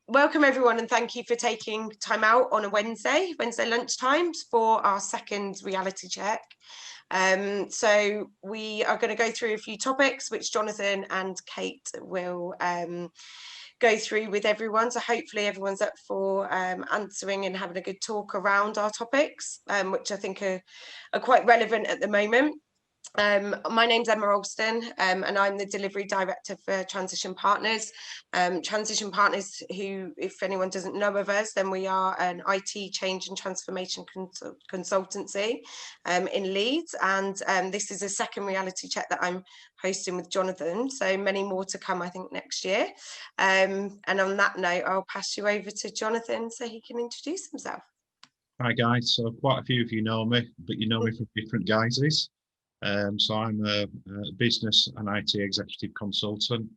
welcome everyone, and thank you for taking time out on a Wednesday lunchtime for our second reality check. So we are going to go through a few topics which Jonathan and Kate will go through with everyone. So hopefully everyone's up for answering and having a good talk around our topics, which I think are quite relevant at the moment. My name's Emma Alston, and I'm the Delivery Director for Transition Partners. Transition Partners, who, if anyone doesn't know of us, then we are an IT change and transformation consultancy in Leeds. And this is a second reality check that I'm hosting with Jonathan. So many more to come, I think, next year. And on that note, I'll pass you over to Jonathan so he can introduce himself. Hi guys, so quite a few of you know me, but you know me from different guises. So I'm a business and IT executive consultant,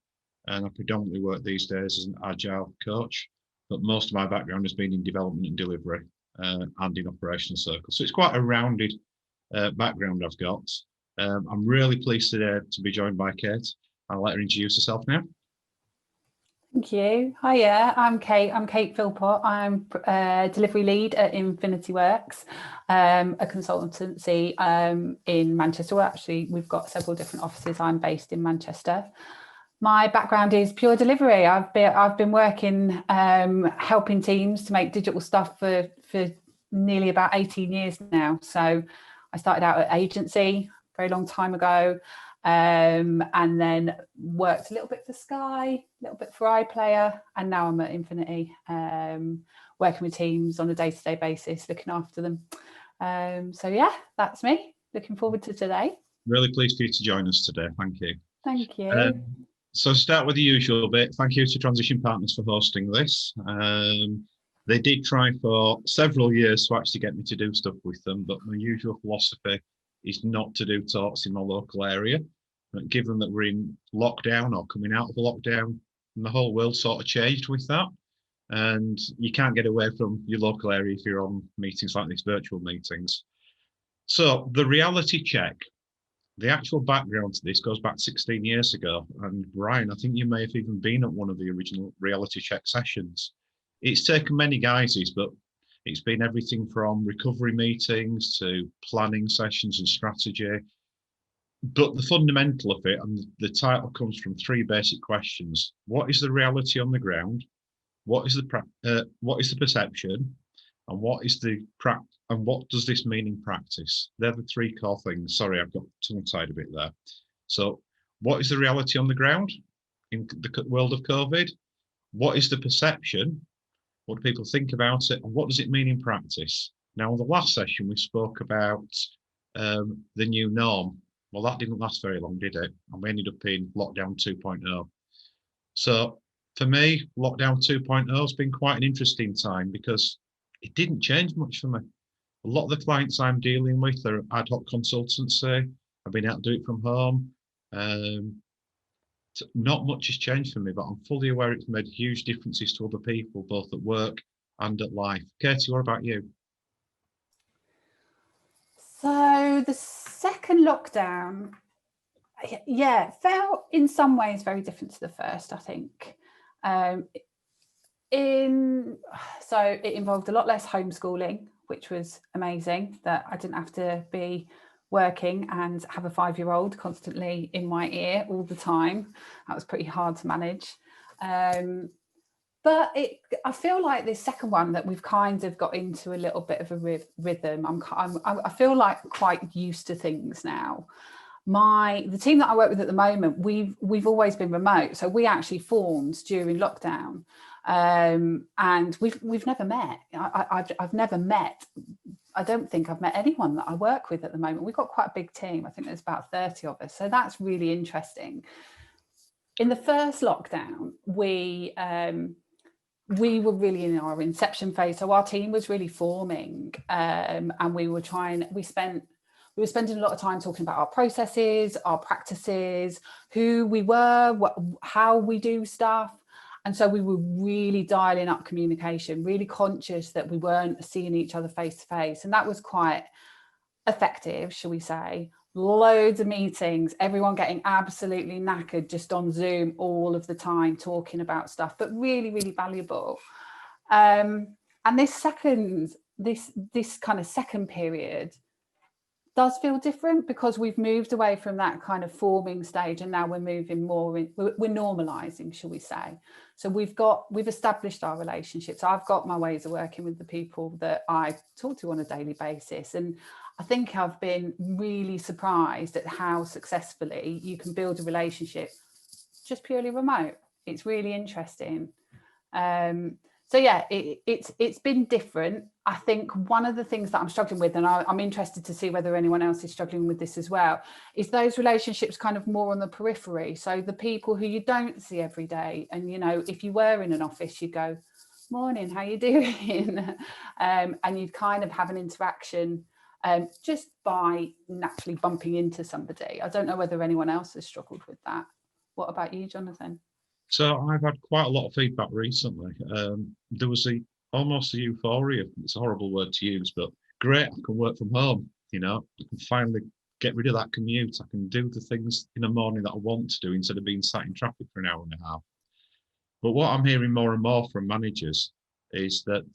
and I predominantly work these days as an Agile coach, but most of my background has been in development and delivery and in operations circles. So it's quite a rounded background I've got. I'm really pleased today to be joined by Kate. I'll let her introduce herself now. Thank you. Hiya, I'm Kate. I'm Kate Philpot. I'm delivery lead at Infinity Works, a consultancy in Manchester. Well, actually, we've got several different offices. I'm based in Manchester. My background is pure delivery. I've been working helping teams to make digital stuff for nearly about 18 years now. So I started out at agency a very long time ago. And then worked a little bit for Sky, a little bit for iPlayer, and now I'm at Infinity, working with teams on a day-to-day basis, looking after them. So yeah, that's me. Looking forward to today. Really pleased for you to join us today. Thank you. Thank you. So start with the usual bit. Thank you to Transition Partners for hosting this. They did try for several years to actually get me to do stuff with them, but my usual philosophy is not to do talks in my local area. But given that we're in lockdown or coming out of lockdown, and the whole world sort of changed with that. And you can't get away from your local area if you're on meetings like these, virtual meetings. So the reality check, the actual background to this goes back 16 years ago. And Brian, I think you may have even been at one of the original reality check sessions. It's taken many guises, but it's been everything from recovery meetings to planning sessions and strategy. But the fundamental of it, and the title comes from three basic questions. What is the reality on the ground? What is the perception? And what does this mean in practice? They're the three core things. Sorry, I've got tongue-tied a bit there. So what is the reality on the ground in the world of COVID? What is the perception? What do people think about it? And what does it mean in practice? Now, in the last session, we spoke about the new norm. Well, that didn't last very long, did it? And we ended up in lockdown 2.0. So for me, lockdown 2.0 has been quite an interesting time because it didn't change much for me. A lot of the clients I'm dealing with are ad hoc consultancy. I've been able to do it from home. Not much has changed for me, but I'm fully aware it's made huge differences to other people, both at work and at life. Katie, what about you? So the second lockdown, yeah, felt in some ways very different to the first, I think. So it involved a lot less homeschooling, which was amazing, that I didn't have to be working and have a 5-year-old constantly in my ear all the time. That was pretty hard to manage. But I feel like this second one that we've kind of got into a little bit of a rhythm. I feel like quite used to things now. The team that I work with at the moment, we've always been remote, so we actually formed during lockdown, and we've never met. I've never met. I don't think I've met anyone that I work with at the moment. We've got quite a big team. I think there's about 30 of us. So that's really interesting. In the first lockdown, we were really in our inception phase. So our team was really forming, and we were spending a lot of time talking about our processes, our practices, who we were, how we do stuff. And so we were really dialing up communication, really conscious that we weren't seeing each other face to face. And that was quite effective, shall we say. loads of meetings, everyone getting absolutely knackered just on Zoom all of the time, talking about stuff, but really, really valuable. And this kind of second period does feel different because we've moved away from that kind of forming stage, and now we're moving more in, we're normalizing, shall we say. So we've established our relationships. I've got my ways of working with the people that I talk to on a daily basis, and I think I've been really surprised at how successfully you can build a relationship just purely remote. It's really interesting. So yeah, it's been different. I think one of the things that I'm struggling with, and I'm interested to see whether anyone else is struggling with this as well, is those relationships kind of more on the periphery. So the people who you don't see every day, and you know, if you were in an office, you'd go, "Morning, how you doing?" And you'd kind of have an interaction just by naturally bumping into somebody. I don't know whether anyone else has struggled with that. What about you, Jonathan? So I've had quite a lot of feedback recently. There was almost a euphoria. It's a horrible word to use, but great, I can work from home. You know, I can finally get rid of that commute. I can do the things in the morning that I want to do instead of being sat in traffic for an hour and a half. But what I'm hearing more and more from managers is that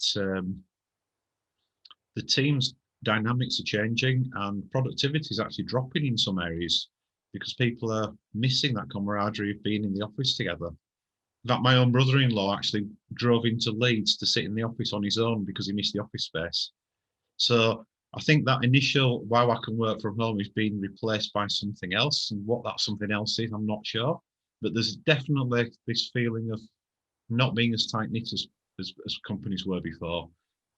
the team's dynamics are changing and productivity is actually dropping in some areas because people are missing that camaraderie of being in the office together. That my own brother-in-law actually drove into Leeds to sit in the office on his own because he missed the office space. So I think that initial, wow, I can work from home is being replaced by something else. And what that something else is, I'm not sure. But there's definitely this feeling of not being as tight-knit as companies were before.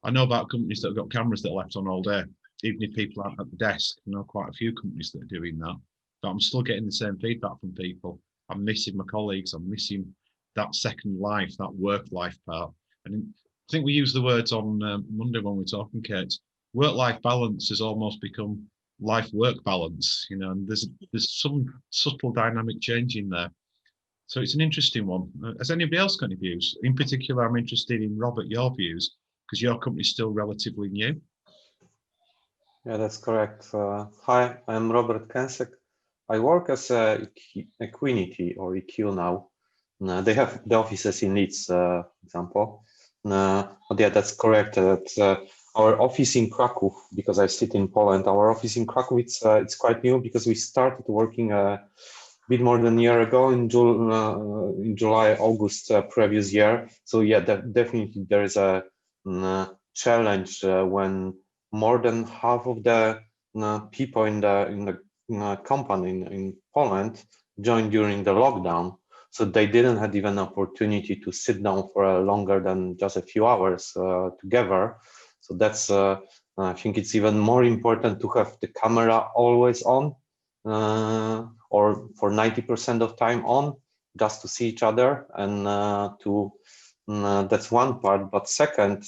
I know about companies that have got cameras that are left on all day, even if people aren't at the desk. I know quite a few companies that are doing that. But I'm still getting the same feedback from people. I'm missing my colleagues. I'm missing that second life, that work life part. And I think we used the words on Monday when we were talking, Kate. Work-life balance has almost become life-work balance, you know, and there's some subtle dynamic change in there. So it's an interesting one. Has anybody else got any views? In particular, I'm interested in, Robert, your views, because your company's still relatively new. Yeah, that's correct. Hi, I'm Robert Kensek. I work as Equinity or EQ now. They have the offices in Leeds, for example. But yeah, that's correct. Our office in Krakow, because I sit in Poland, our office in Krakow, it's quite new because we started working a bit more than a year ago in July, August previous year. So yeah, definitely there is a challenge when more than half of the people in the company in Poland joined during the lockdown. So they didn't have even an opportunity to sit down for longer than just a few hours together. So that's, I think it's even more important to have the camera always on or for 90% of time on, just to see each other and that's one part. But second,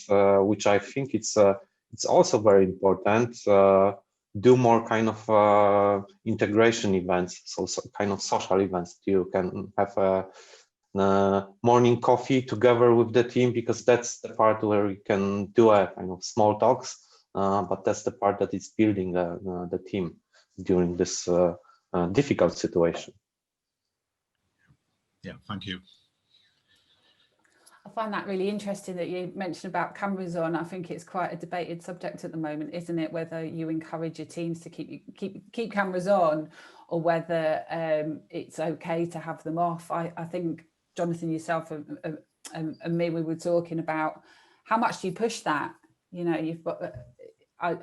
which I think it's also very important, do more kind of integration events, so kind of social events. You can have a morning coffee together with the team, because that's the part where you can do a kind of small talks, but that's the part that is building the team during this difficult situation. Yeah, thank you. I find that really interesting that you mentioned about cameras on. I think it's quite a debated subject at the moment, isn't it? Whether you encourage your teams to keep cameras on, or whether it's okay to have them off. I think Jonathan, yourself and me, we were talking about how much do you push that. You know, you've got. I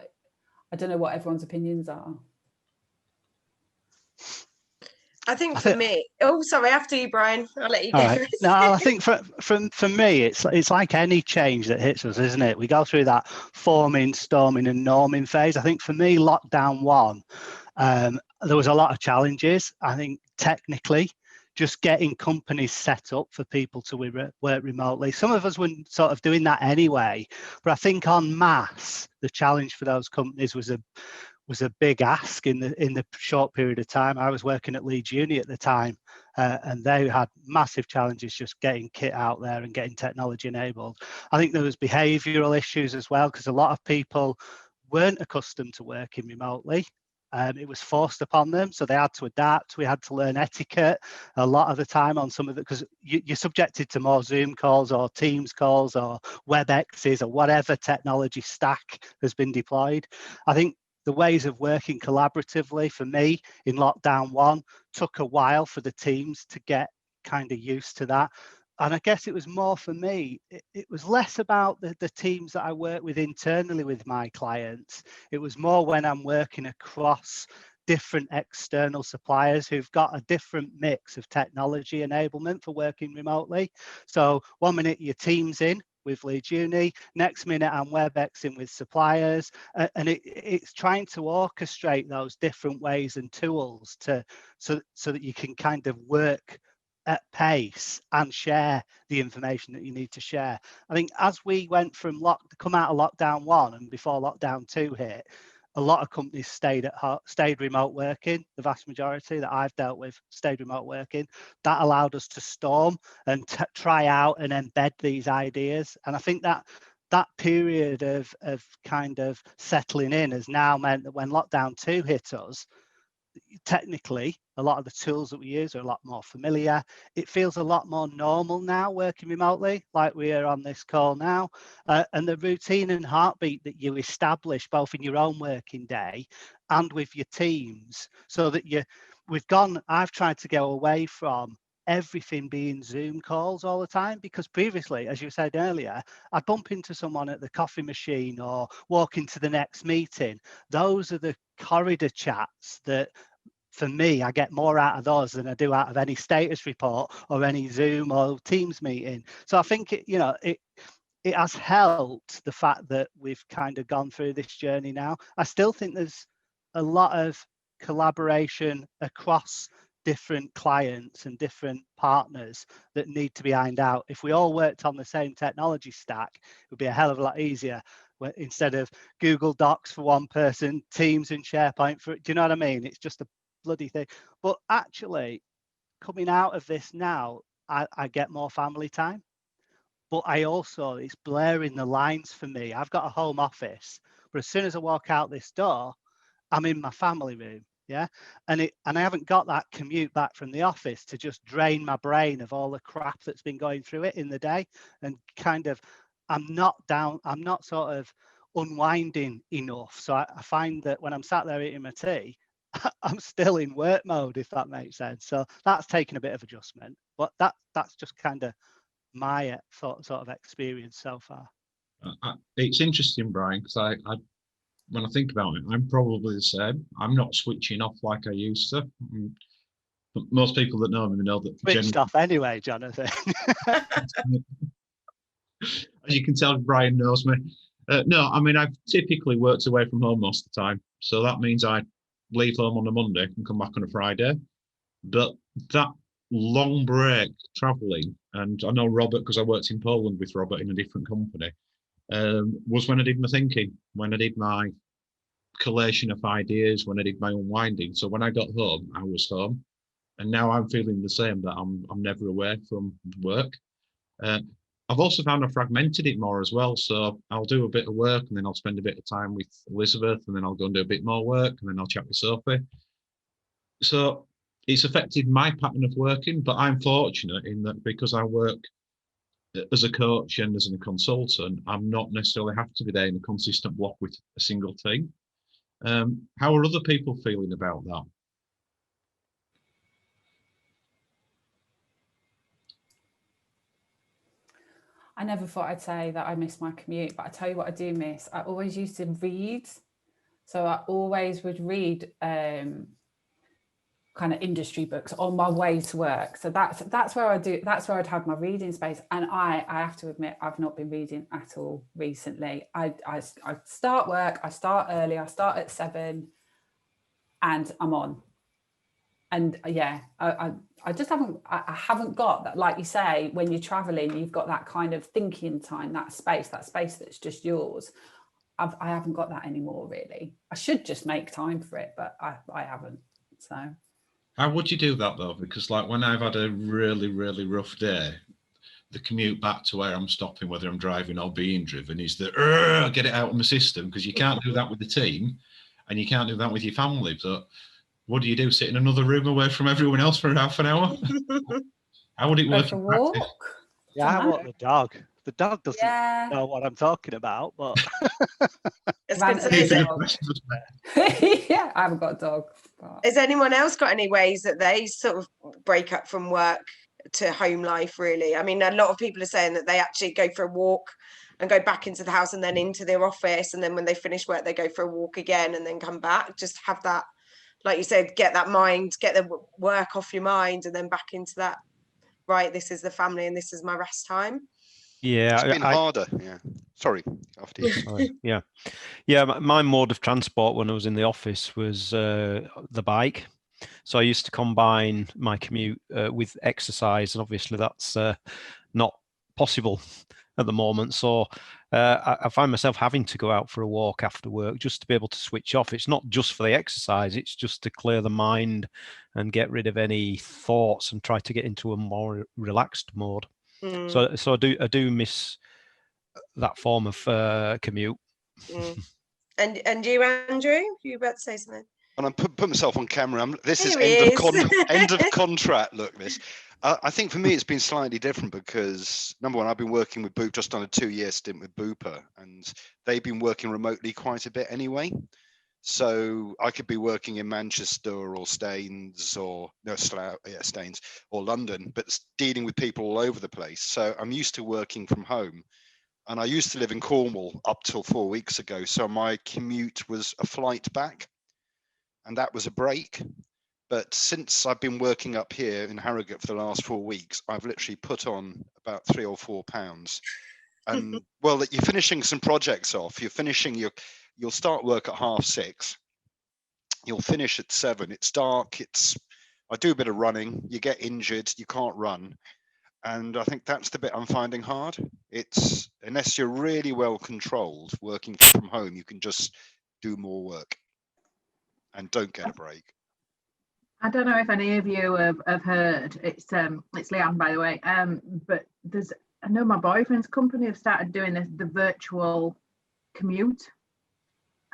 don't know what everyone's opinions are. I think for me, oh, sorry, after you, Brian, I'll let you go. Right. No, I think for me, it's like any change that hits us, isn't it? We go through that forming, storming and norming phase. I think for me, lockdown one, there was a lot of challenges. I think technically, just getting companies set up for people to work remotely. Some of us were sort of doing that anyway, but I think en masse, the challenge for those companies was a big ask in the short period of time. I was working at Leeds Uni at the time, and they had massive challenges just getting kit out there and getting technology enabled. I think there was behavioural issues as well, because a lot of people weren't accustomed to working remotely. It was forced upon them, so they had to adapt. We had to learn etiquette a lot of the time on some of the, because you're subjected to more Zoom calls or Teams calls or WebExes or whatever technology stack has been deployed. I think the ways of working collaboratively for me in lockdown 1 took a while for the teams to get kind of used to that. And I guess it was more for me, it was less about the teams that I work with internally with my clients. It was more when I'm working across different external suppliers who've got a different mix of technology enablement for working remotely. So one minute your team's in with Leeds Uni, next minute I'm WebExing with suppliers, and it's trying to orchestrate those different ways and tools so that you can kind of work at pace and share the information that you need to share. I think as we went from come out of lockdown 1 and before lockdown 2 hit, a lot of companies stayed remote working. The vast majority that I've dealt with stayed remote working. That allowed us to storm and try out and embed these ideas. And I think that period of kind of settling in has now meant that when lockdown 2 hit us, technically a lot of the tools that we use are a lot more familiar. It feels a lot more normal now working remotely, like we are on this call now, and the routine and heartbeat that you establish both in your own working day and with your teams, so that I've tried to go away from everything being Zoom calls all the time, because previously, as you said earlier, I'd bump into someone at the coffee machine or walk into the next meeting. Those are the corridor chats that, for me, I get more out of those than I do out of any status report or any Zoom or Teams meeting. So I think it has helped, the fact that we've kind of gone through this journey now. I still think there's a lot of collaboration across different clients and different partners that need to be ironed out. If we all worked on the same technology stack, it would be a hell of a lot easier. Instead of Google Docs for one person, Teams and SharePoint for, do you know what I mean? It's just a bloody thing. But actually, coming out of this now, I get more family time. But it's blurring the lines for me. I've got a home office, but as soon as I walk out this door, I'm in my family room. Yeah. And I haven't got that commute back from the office to just drain my brain of all the crap that's been going through it in the day. And kind of, I'm not sort of unwinding enough. So I find that when I'm sat there eating my tea, I'm still in work mode, if that makes sense. So that's taken a bit of adjustment, but that's just kind of my sort of experience so far. It's interesting, Brian, because when I think about it, I'm probably the same. I'm not switching off like I used to. But most people that know me know that. Switched off anyway, Jonathan. As you can tell, Brian knows me. No, I mean, I've typically worked away from home most of the time. So that means I leave home on a Monday and come back on a Friday. But that long break traveling, and I know Robert, because I worked in Poland with Robert in a different company, was when I did my thinking, when I did my collation of ideas, when I did my unwinding. So when I got home, I was home. And now I'm feeling the same, that I'm never away from work. I've also found I fragmented it more as well. So I'll do a bit of work and then I'll spend a bit of time with Elizabeth and then I'll go and do a bit more work and then I'll chat with Sophie. So it's affected my pattern of working, but I'm fortunate in that because I work as a coach and as a consultant, I'm not necessarily have to be there in a consistent block with a single team. How are other people feeling about that? I never thought I'd say that I miss my commute, but I tell you what I do miss. I always used to read. So I always would read kind of industry books on my way to work. So that's where I'd have my reading space. And I have to admit, I've not been reading at all recently. I start work, I start early, I start at 7 and I'm on. And yeah, I just haven't got that, like you say, when you're traveling, you've got that kind of thinking time, that space that's just yours. I haven't got that anymore, really. I should just make time for it, but I haven't. So how would you do that though? Because like when I've had a really, really rough day, the commute back to where I'm stopping, whether I'm driving or being driven, is the get it out of my system, because you can't do that with the team. and you can't do that with your family. But what do you do? Sit in another room away from everyone else for half an hour? How would it Go work for a in practice? walk. Yeah, I Dunno. walk the dog. The dog doesn't Yeah. know what I'm talking about, but It's Ran good at to the say, dog. Yeah, I haven't got a dog. But... has anyone else got any ways that they sort of break up from work to home life, really? I mean, a lot of people are saying that they actually go for a walk and go back into the house and then into their office, and then when they finish work they go for a walk again and then come back. Just have that, like you said, get that mind, get the work off your mind, and then back into that, right, this is the family and this is my rest time. Yeah, It's been harder. Yeah. Sorry, after you. Sorry. Yeah. My mode of transport when I was in the office was the bike. So I used to combine my commute with exercise, and obviously that's not possible at the moment. So I find myself having to go out for a walk after work just to be able to switch off. It's not just for the exercise, it's just to clear the mind and get rid of any thoughts and try to get into a more relaxed mode. So I do miss that form of commute. And you, Andrew, you about to say something? And I put myself on camera. This is Here end of contract. Look, this. I think for me it's been slightly different because number one, I've been working with Boop, just on a 2-year stint with Booper, and they've been working remotely quite a bit anyway. So I could be working in Manchester or Staines or Staines or London, but dealing with people all over the place. So I'm used to working from home. And I used to live in Cornwall up till 4 weeks ago. So my commute was a flight back, and that was a break. But since I've been working up here in Harrogate for the last 4 weeks, I've literally put on about 3 or 4 pounds. And well, you're finishing some projects off. You're finishing you'll start work at 6:30. You'll finish at 7. It's dark. I do a bit of running. You get injured. You can't run. And I think that's the bit I'm finding hard. It's unless you're really well controlled, working from home, you can just do more work and don't get a break. I don't know if any of you have heard. It's Leanne, by the way. But I know my boyfriend's company have started doing the virtual commute.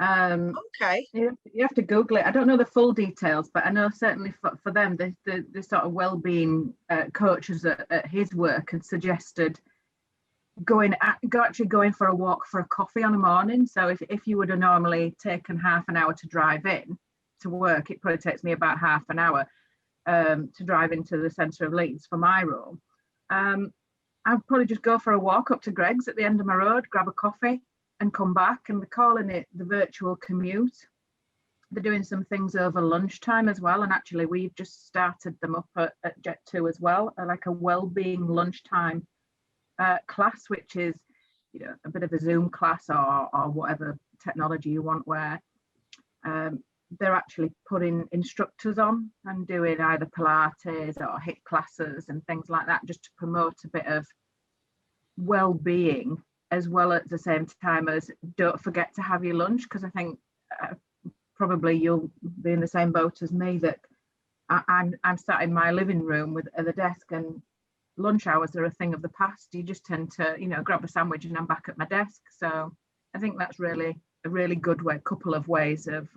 Okay. You have to Google it. I don't know the full details, but I know certainly for them, the sort of well-being coaches at his work had suggested actually going for a walk for a coffee on a morning. So if you would have normally taken half an hour to drive in to work, it probably takes me about half an hour to drive into the centre of Leeds for my role. I'd probably just go for a walk up to Greg's at the end of my road, grab a coffee and come back, and they're calling it the virtual commute. They're doing some things over lunchtime as well, and actually we've just started them up at Jet2 as well, like a well-being lunchtime class, which is a bit of a Zoom class or whatever technology you want, where they're actually putting instructors on and doing either Pilates or HIIT classes and things like that, just to promote a bit of well-being, as well at the same time as don't forget to have your lunch, because I think probably you'll be in the same boat as me, that I'm sat in my living room at the desk, and lunch hours are a thing of the past. You just tend to grab a sandwich and I'm back at my desk. So I think that's really a really good couple of ways of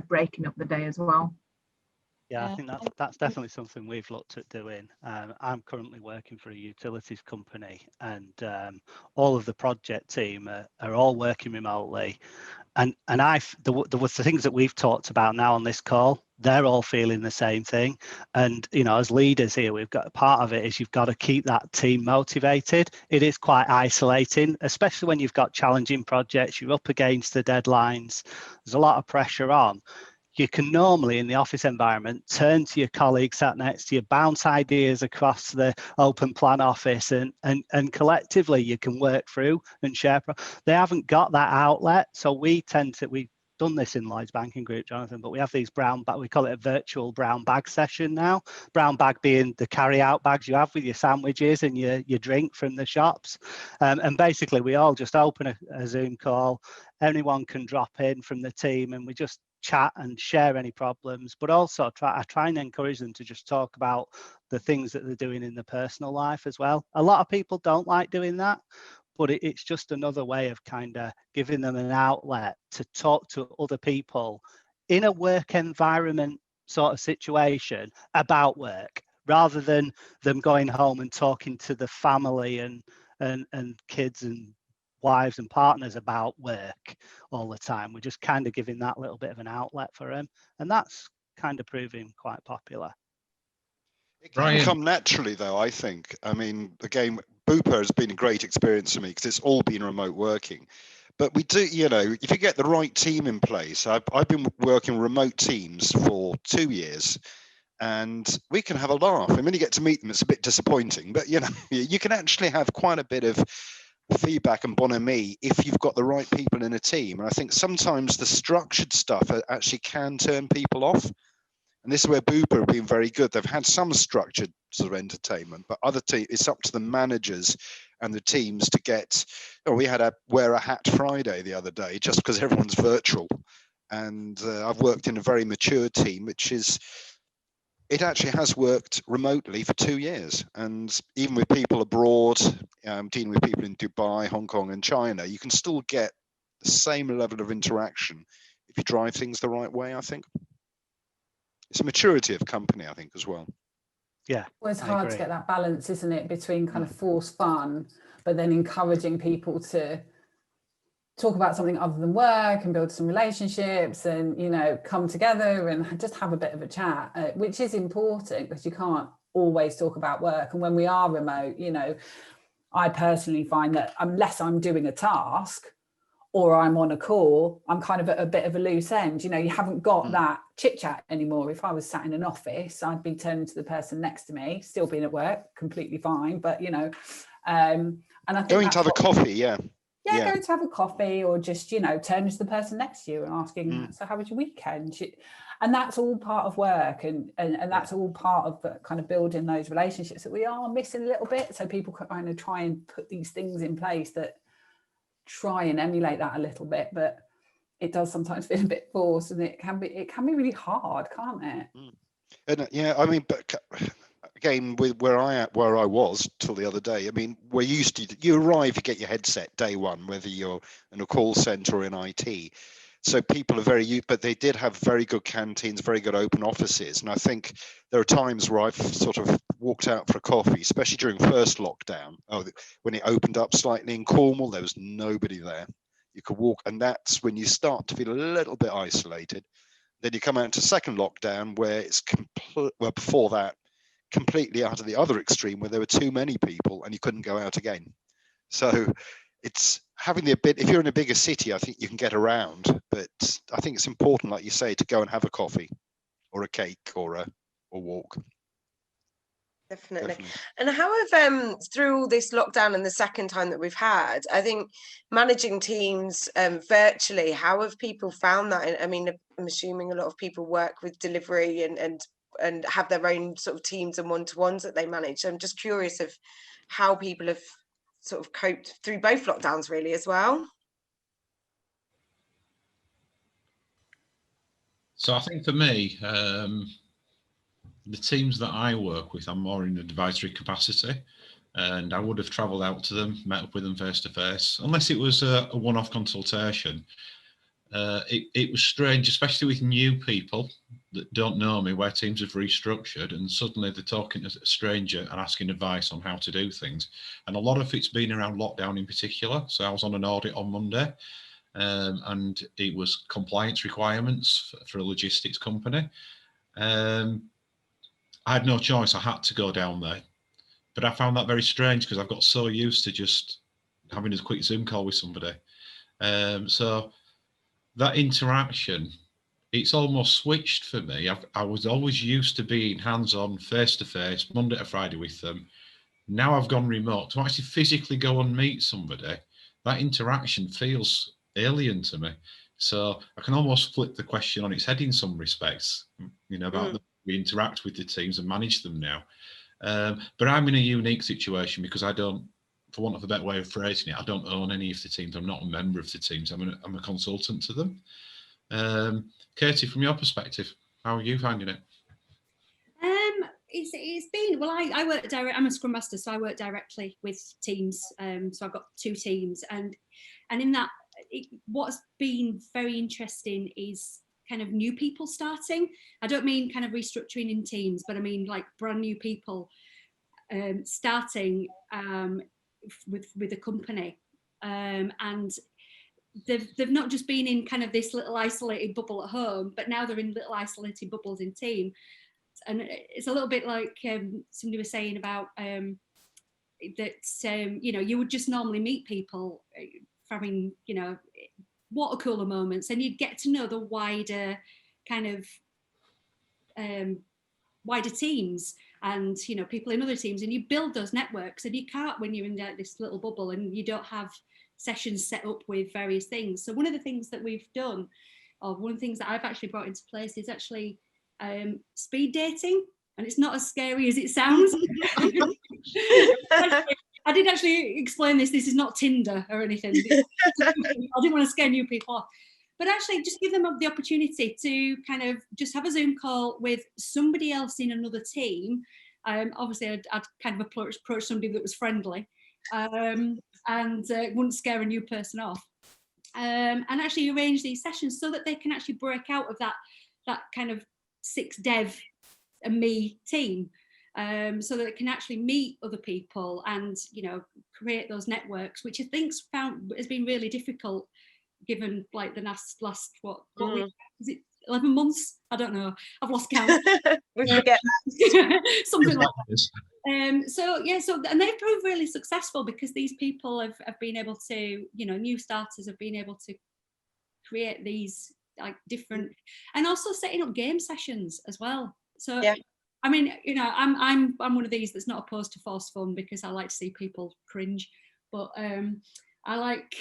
breaking up the day as well. Yeah, I think that's definitely something we've looked at doing. I'm currently working for a utilities company, and all of the project team are all working remotely. And there was the things that we've talked about now on this call. They're all feeling the same thing. And as leaders here, we've got part of it is you've got to keep that team motivated. It is quite isolating, especially when you've got challenging projects. You're up against the deadlines. There's a lot of pressure on. You can normally, in the office environment, turn to your colleagues sat next to you, bounce ideas across the open plan office, and collectively you can work through and share. They haven't got that outlet, so we've done this in Lloyds Banking Group, Jonathan, but we have these we call it a virtual brown bag session now. Brown bag being the carry-out bags you have with your sandwiches and your drink from the shops. And basically, we all just open a Zoom call. Anyone can drop in from the team, and we just chat and share any problems, but also I try and encourage them to just talk about the things that they're doing in their personal life as well. A lot of people don't like doing that, but it's just another way of kind of giving them an outlet to talk to other people in a work environment sort of situation about work, rather than them going home and talking to the family and kids and wives and partners about work all the time. We're just kind of giving that little bit of an outlet for them, and that's kind of proving quite popular. It can come naturally, though, I think. I mean, again, Bupa has been a great experience for me because it's all been remote working. But we do, you know, if you get the right team in place, I've been working remote teams for 2 years, and we can have a laugh. And when you get to meet them, it's a bit disappointing, but, you know, you can actually have quite a bit of feedback and bonhomie if you've got the right people in a team. And I think sometimes the structured stuff actually can turn people off. And this is where Bupa have been very good. They've had some structured sort of entertainment, but other teams, it's up to the managers and the teams to get. Oh, we had a wear a hat Friday the other day just because everyone's virtual. And I've worked in a very mature team, which is, it actually has worked remotely for 2 years. And even with people abroad, dealing with people in Dubai, Hong Kong and China, you can still get the same level of interaction if you drive things the right way, I think. It's a maturity of company, I think, as well. Yeah. Well, it's hard to get that balance, isn't it, between kind of forced fun, but then encouraging people to talk about something other than work and build some relationships and, you know, come together and just have a bit of a chat, which is important because you can't always talk about work. And when we are remote, you know, I personally find that unless I'm doing a task or I'm on a call, I'm kind of at a bit of a loose end. You know, you haven't got that chit chat anymore. If I was sat in an office, I'd be turning to the person next to me, still being at work, completely fine. But, you know, and I think going to have a coffee, yeah, going to have a coffee, or just, you know, turning to the person next to you and asking, so how was your weekend? And that's all part of work, and that's all part of the kind of building those relationships that we are missing a little bit. So people kind of try and put these things in place that try and emulate that a little bit, but it does sometimes feel a bit forced, and it can be really hard, can't it? And yeah, I mean, but again, with where I was till the other day, I mean, we're used to, you arrive, you get your headset day one, whether you're in a call center or in IT. So people are very used, but they did have very good canteens, very good open offices. And I think there are times where I've sort of walked out for a coffee, especially during first lockdown. When it opened up slightly in Cornwall, there was nobody there. You could walk, and that's when you start to feel a little bit isolated. Then you come out to second lockdown, where it's well, before that, completely out of the other extreme, where there were too many people and you couldn't go out again. So it's having the ability, if you're in a bigger city, I think you can get around, but I think it's important, like you say, to go and have a coffee or a cake or a walk. Definitely. And how have through all this lockdown and the second time that we've had, I think managing teams virtually, how have people found that? I mean, I'm assuming a lot of people work with delivery and have their own sort of teams and one-to-ones that they manage. So I'm just curious of how people have sort of coped through both lockdowns really as well. So I think for me, the teams that I work with, I'm more in an advisory capacity, and I would have travelled out to them, met up with them face to face, unless it was a one-off consultation. It was strange, especially with new people that don't know me, where teams have restructured and suddenly they're talking to a stranger and asking advice on how to do things. And a lot of it's been around lockdown in particular. So I was on an audit on Monday, and it was compliance requirements for a logistics company. I had no choice. I had to go down there. But I found that very strange because I've got so used to just having a quick Zoom call with somebody. So that interaction, it's almost switched for me. I was always used to being hands-on, face-to-face, Monday to Friday with them. Now I've gone remote. To actually physically go and meet somebody, that interaction feels alien to me. So I can almost flip the question on its head in some respects, you know, about the we interact with the teams and manage them now. But I'm in a unique situation because I don't, for want of a better way of phrasing it, I don't own any of the teams. I'm not a member of the teams. I'm a consultant to them. Katie, from your perspective, how are you finding it? It's been, well, I work direct. I'm a Scrum Master, so I work directly with teams. So I've got 2 teams, and in that, what's been very interesting is kind of new people starting. I don't mean kind of restructuring in teams, but I mean like brand new people starting with a company, and they've not just been in kind of this little isolated bubble at home, but now they're in little isolated bubbles in team. And it's a little bit like somebody was saying about that you know, you would just normally meet people having, you know, water cooler moments, and you'd get to know the wider kind of wider teams, and you know, people in other teams, and you build those networks. And you can't when you're in this little bubble and you don't have sessions set up with various things. So one of the things that we've done, or one of the things that I've actually brought into place, is actually speed dating. And it's not as scary as it sounds. I did actually explain this. This is not Tinder or anything. I didn't want to scare new people off. But actually just give them the opportunity to kind of just have a Zoom call with somebody else in another team. Obviously, I'd kind of approach somebody that was friendly and wouldn't scare a new person off. And actually arrange these sessions so that they can actually break out of that kind of 6 dev and me team, so that it can actually meet other people and, you know, create those networks, which I think's has been really difficult given like the last what is it, 11 months? I don't know, I've lost count. We forget something like that. So yeah, and they've proved really successful because these people have been able to, you know, new starters have been able to create these like different, and also setting up game sessions as well. So yeah. I mean, you know, I'm one of these that's not opposed to forced fun, because I like to see people cringe, but I like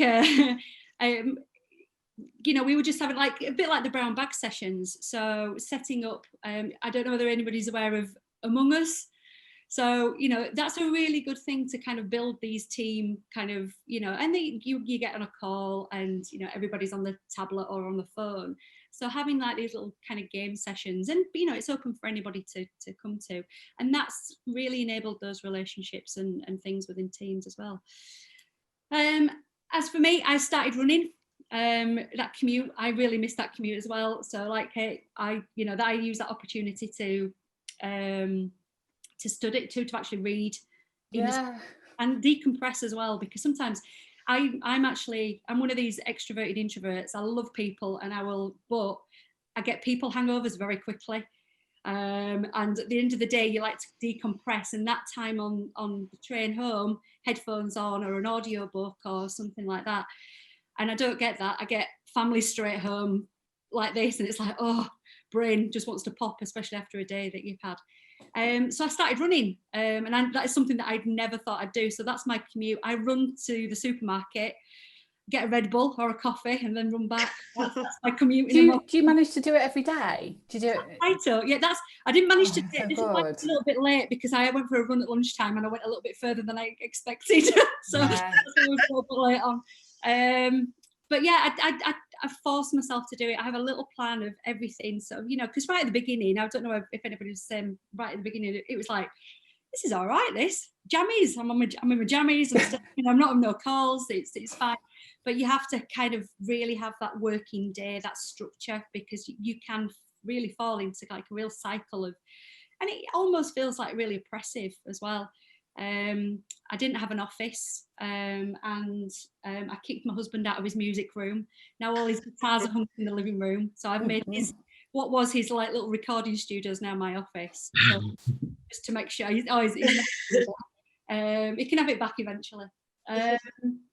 you know, we were just having like a bit like the brown bag sessions. So setting up, I don't know whether anybody's aware of Among Us. So, you know, that's a really good thing to kind of build these team kind of, you know, and you get on a call and, you know, everybody's on the tablet or on the phone. So having like these little kind of game sessions, and, you know, it's open for anybody to come to. And that's really enabled those relationships and things within teams as well. As for me, I started running. That commute, I really missed that commute as well. So like I use that opportunity to study, to actually read, and decompress as well, because sometimes I'm one of these extroverted introverts. I love people, but I get people hangovers very quickly. And at the end of the day, you like to decompress, and that time on the train home, headphones on or an audio book or something like that. And I don't get that. I get family straight home like this, and it's like, oh, brain just wants to pop, especially after a day that you've had. So I started running, and that is something that I'd never thought I'd do. So that's my commute. I run to the supermarket, get a Red Bull or a coffee, and then run back. That's my commute. Do you manage to do it every day? Do you do it? Yeah, I didn't manage to do it. So This is like a little bit late because I went for a run at lunchtime and I went a little bit further than I expected. So I was a little bit late on. But yeah, I forced myself to do it. I have a little plan of everything. So, you know, because right at the beginning, I don't know if anybody was right at the beginning, it was like, this is all right, this. Jammies, I'm in my jammies and stuff. You know, I'm not on no calls, it's fine. But you have to kind of really have that working day, that structure, because you can really fall into like a real cycle of, and it almost feels like really oppressive as well. I didn't have an office, and I kicked my husband out of his music room. Now all his guitars are hung in the living room. So I've made what was his like little recording studios now my office. So just to make sure he can have it back eventually.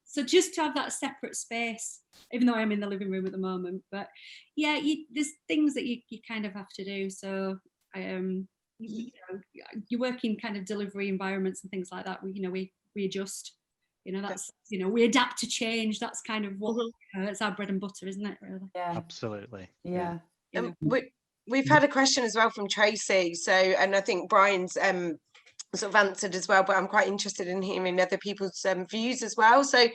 So just to have that separate space, even though I'm in the living room at the moment. But yeah, there's things that you kind of have to do. So you know, you work in kind of delivery environments and things like that. We adjust. You know, that's, you know, we adapt to change. That's kind of what it's our bread and butter, isn't it? Really? Yeah, absolutely. Yeah. We've had a question as well from Tracy. So, and I think Brian's sort of answered as well, but I'm quite interested in hearing other people's views as well. So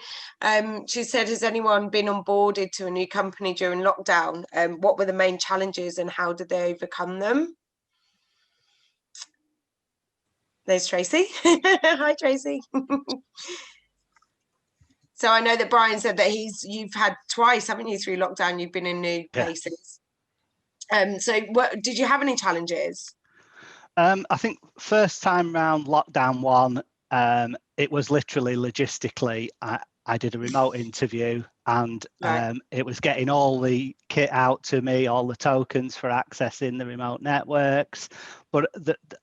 she said, has anyone been onboarded to a new company during lockdown? What were the main challenges and how did they overcome them? There's Tracy. Hi, Tracy. So I know that Brian said that you've had twice, haven't you, through lockdown? You've been in new places. So did you have any challenges? I think first time round lockdown 1, it was literally logistically, I did a remote interview, and it was getting all the kit out to me, all the tokens for accessing the remote networks, but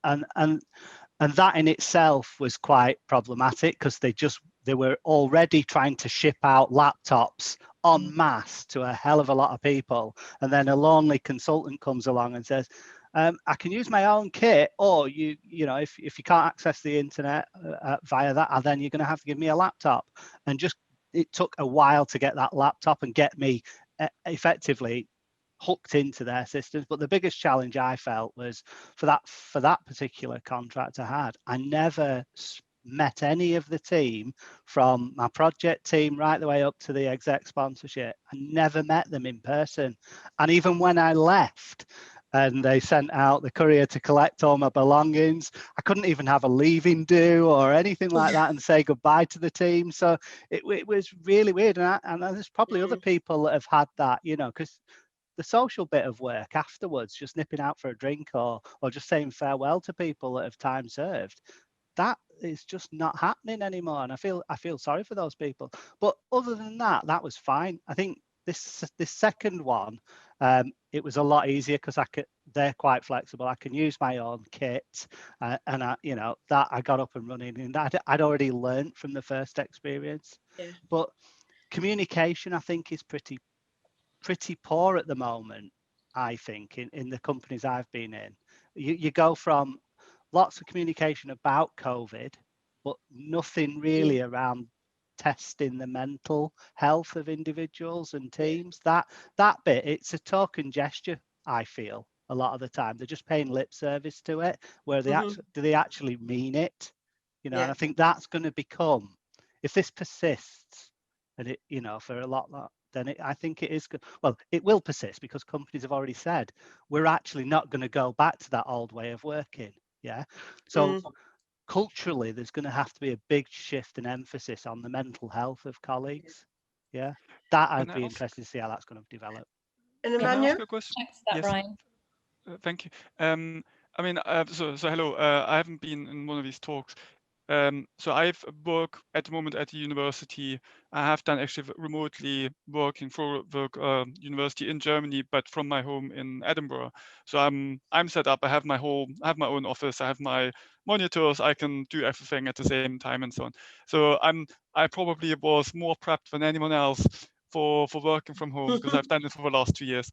and that in itself was quite problematic, because they were already trying to ship out laptops en masse to a hell of a lot of people, and then a lonely consultant comes along and says, I can use my own kit, or you know, if you can't access the internet via that, then you're going to have to give me a laptop. And just it took a while to get that laptop and get me effectively hooked into their systems. But the biggest challenge I felt was for that particular contract I never met any of the team, from my project team right the way up to the exec sponsorship. I never met them in person. And even when I left and they sent out the courier to collect all my belongings, I couldn't even have a leaving do or anything like that and say goodbye to the team. So it was really weird. And there's probably other people that have had that, you know, because the social bit of work afterwards, just nipping out for a drink or just saying farewell to people that have time served, that is just not happening anymore. And I feel sorry for those people. But other than that, that was fine. I think this second one, it was a lot easier because they're quite flexible. I can use my own kit, and that I got up and running, and I'd already learned from the first experience. Yeah. But communication, I think, is pretty poor at the moment. I think in the companies I've been in, you go from lots of communication about COVID, but nothing really around testing the mental health of individuals and teams. That bit, it's a token gesture, I feel, a lot of the time. They're just paying lip service to it, where do they actually mean it? You know, and I think that's going to become, if this persists, and it, you know, for a lot, then I think it is good. Well, it will persist because companies have already said, we're actually not going to go back to that old way of working. Yeah. So culturally, there's going to have to be a big shift and emphasis on the mental health of colleagues. Yeah. That I'd be interested to see how that's going to develop. And Can I Emmanuel? ask a question? Thanks for that, Yes. Ryan. Thank you. I mean, so hello. I haven't been in one of these talks. So I've work at the moment at the university. I have done actually remotely working for the university in Germany, but from my home in Edinburgh. So I'm set up. I have my own office. I have my monitors. I can do everything at the same time and so on. So I probably was more prepped than anyone else for working from home because I've done it for the last 2 years.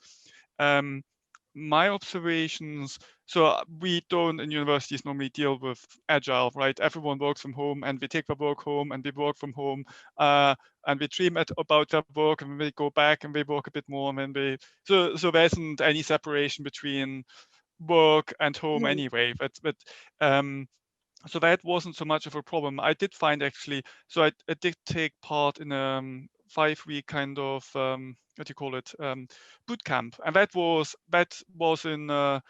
My observations, so we don't in universities normally deal with Agile, right? Everyone works from home and we take the work home and we work from home and we dream about their work and we go back and we work a bit more and then so there isn't any separation between work and home anyway. But so that wasn't so much of a problem. I did find actually, so I did take part in a 5-week kind of what do you call it, boot camp, and that was in now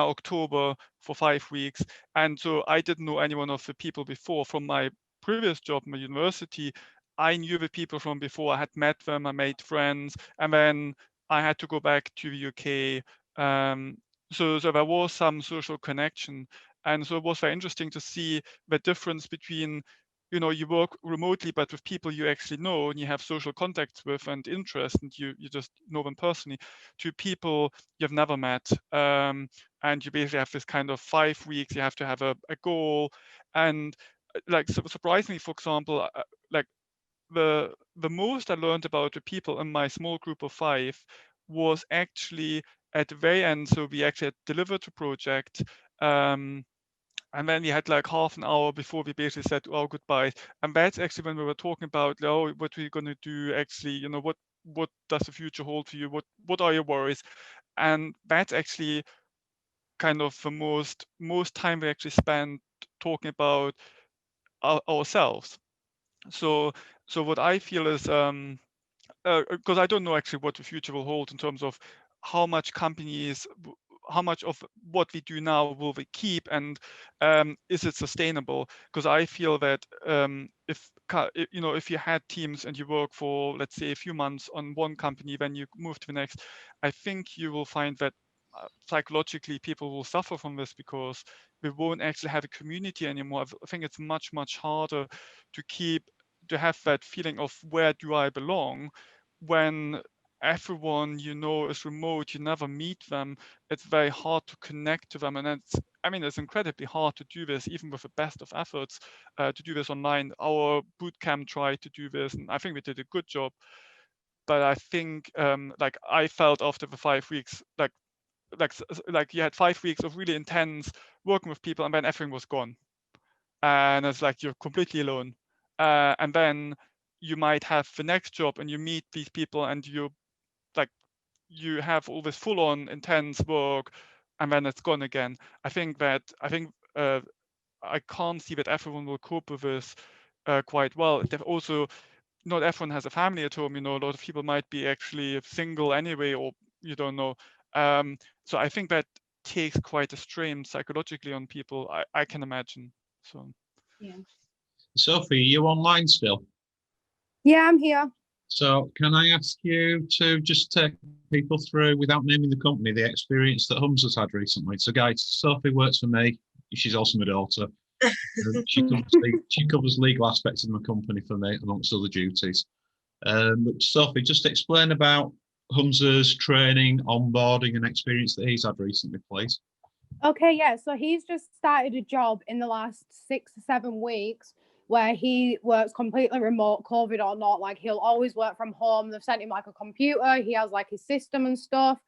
October for 5 weeks. And so I didn't know any one of the people before from my previous job in my university. I knew the people from before. I had met them, I made friends, and then I had to go back to the UK. So there was some social connection. And so it was very interesting to see the difference between, you know, you work remotely, but with people you actually know and you have social contacts with and interest, and you just know them personally, to people you've never met. And you basically have this kind of 5 weeks, you have to have a goal. And like, so surprisingly, for example, like the most I learned about the people in my small group of 5 was actually at the very end. So we actually had delivered a project. And then we had like half an hour before we basically said our goodbyes. And that's actually when we were talking about, oh, what we're going to do actually, you know, what does the future hold for you? What are your worries? And that's actually kind of the most time we actually spent talking about ourselves. So what I feel is, because I don't know actually what the future will hold in terms of how much of what we do now will we keep, and is it sustainable? Because I feel that if you had teams and you work for, let's say, a few months on one company, then you move to the next, I think you will find that psychologically people will suffer from this, because we won't actually have a community anymore. I think it's much harder to have that feeling of where do I belong when everyone is remote. You never meet them. It's very hard to connect to them, and it's incredibly hard to do this even with the best of efforts, to do this online. Our bootcamp tried to do this, and I think we did a good job, but I think like I felt after the 5 weeks, like you had 5 weeks of really intense working with people, and then everything was gone, and it's like you're completely alone, and then you might have the next job and you meet these people and you have all this full-on intense work, and then it's gone again. I think I can't see that everyone will cope with this quite well. Also, not everyone has a family at home. A lot of people might be actually single anyway, or you don't know. So I think that takes quite a strain psychologically on people, I can imagine. So yeah. Sophie, are you online still? Yeah, I'm here. So can I ask you to just take people through, without naming the company, the experience that Hums has had recently? So guys, Sophie works for me. She's also my daughter. She covers legal aspects of my company for me, amongst other duties. But Sophie, just explain about Humza's training, onboarding and experience that he's had recently, please. Okay, yeah, so he's just started a job in the last 6 or 7 weeks where he works completely remote, COVID or not. Like, he'll always work from home. They've sent him like a computer. He has like his system and stuff.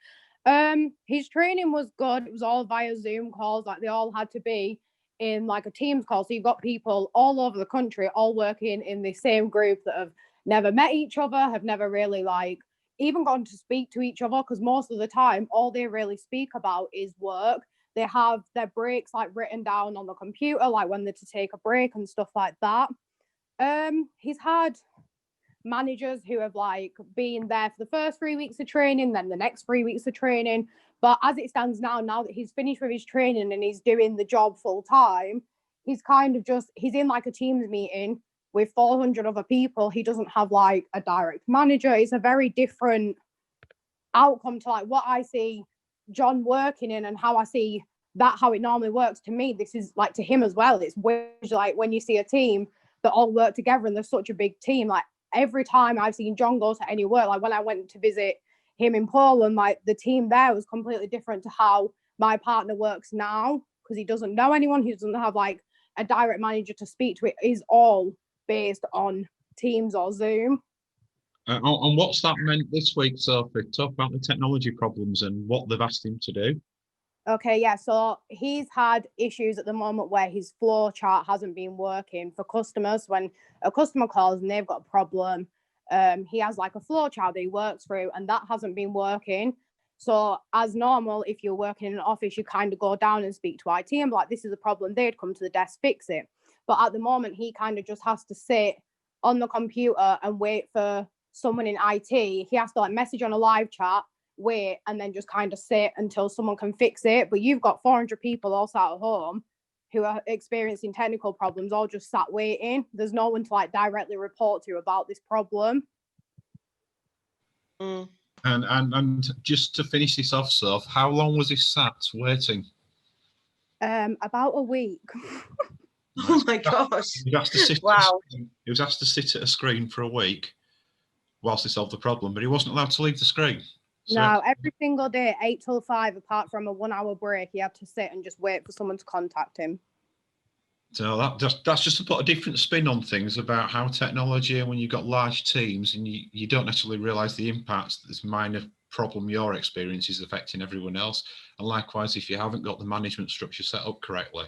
His training was good. It was all via Zoom calls. Like, they all had to be in like a Teams call. So you've got people all over the country all working in the same group that have never met each other, have never really like even gotten to speak to each other, because most of the time all they really speak about is work. They have their breaks like written down on the computer, like when they're to take a break and stuff like that. He's had managers who have like been there for the first 3 weeks of training, then the next 3 weeks of training. But as it stands now that he's finished with his training and he's doing the job full time, he's kind of he's in like a Teams meeting with 400 other people. He doesn't have like a direct manager. It's a very different outcome to like what I see John working in and how I see that, how it normally works. To me, this is like to him as well. It's weird, like when you see a team that all work together and there's such a big team. Like every time I've seen John go to any work, like when I went to visit him in Poland, like the team there was completely different to how my partner works now, because he doesn't know anyone. He doesn't have like a direct manager to speak to. It is all based on Teams or Zoom. And what's that meant this week, Sophie? Talk about the technology problems and what they've asked him to do. Okay, yeah, so he's had issues at the moment where his flow chart hasn't been working for customers. When a customer calls and they've got a problem, he has like a flow chart that he works through, and that hasn't been working. So as normal, if you're working in an office, you kind of go down and speak to IT and be like, this is a problem. They'd come to the desk, fix it. But at the moment, he kind of just has to sit on the computer and wait for someone in IT. He has to like message on a live chat, wait, and then just kind of sit until someone can fix it. But you've got 400 people all sat at home who are experiencing technical problems, all just sat waiting. There's no one to like directly report to about this problem. And just to finish this off, Soph, how long was he sat waiting? About a week. Oh my gosh! He was asked to sit at a screen for a week whilst he solved the problem, but he wasn't allowed to leave the screen. So, no, every single day, 8 till 5, apart from a 1 hour break, he had to sit and just wait for someone to contact him. So that's just to put a different spin on things about how technology, and when you've got large teams and you don't necessarily realise the impact that this minor problem your experience is affecting everyone else. And likewise, if you haven't got the management structure set up correctly.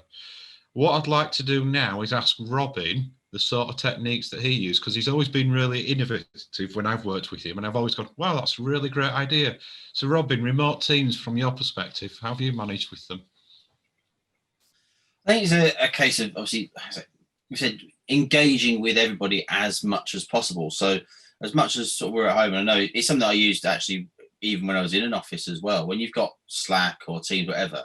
What I'd like to do now is ask Robin the sort of techniques that he used, because he's always been really innovative when I've worked with him, and I've always gone, wow, that's a really great idea. So Robin, remote teams from your perspective, how have you managed with them? I think it's a case of, obviously, as you said, engaging with everybody as much as possible. So as much as sort of we're at home, and I know it's something I used actually even when I was in an office as well. When you've got Slack or Teams, whatever,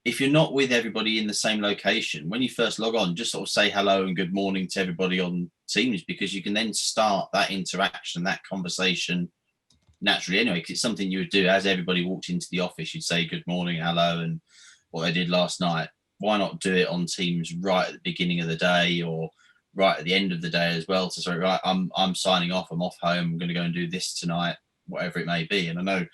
if you're not with everybody in the same location, when you first log on, just sort of say hello and good morning to everybody on Teams, because you can then start that interaction, that conversation naturally anyway, because it's something you would do as everybody walked into the office. You'd say good morning, hello, and what they did last night. Why not do it on Teams right at the beginning of the day or right at the end of the day as well? To say, right, I'm signing off, I'm off home, I'm going to go and do this tonight, whatever it may be. And I know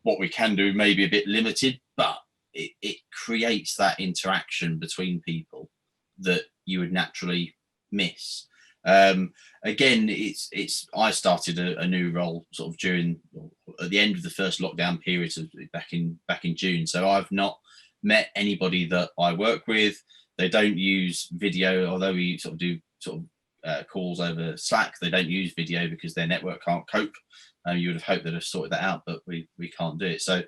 what we can do may be a bit limited, but it creates that interaction between people that you would naturally miss. Again, I started a new role sort of at the end of the first lockdown period, back in June. So I've not met anybody that I work with. They don't use video, although we sort of do calls over Slack. They don't use video because their network can't cope. You would have hoped they'd have sorted that out, but we can't do it. So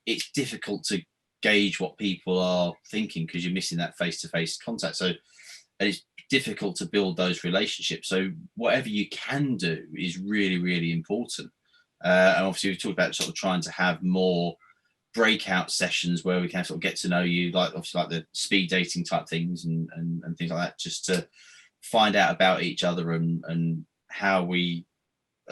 it's difficult to gauge what people are thinking because you're missing that face-to-face contact. So, and it's difficult to build those relationships. So whatever you can do is really, really important. And obviously we've talked about sort of trying to have more breakout sessions where we can sort of get to know you, like obviously like the speed dating type things and things like that, just to find out about each other and how we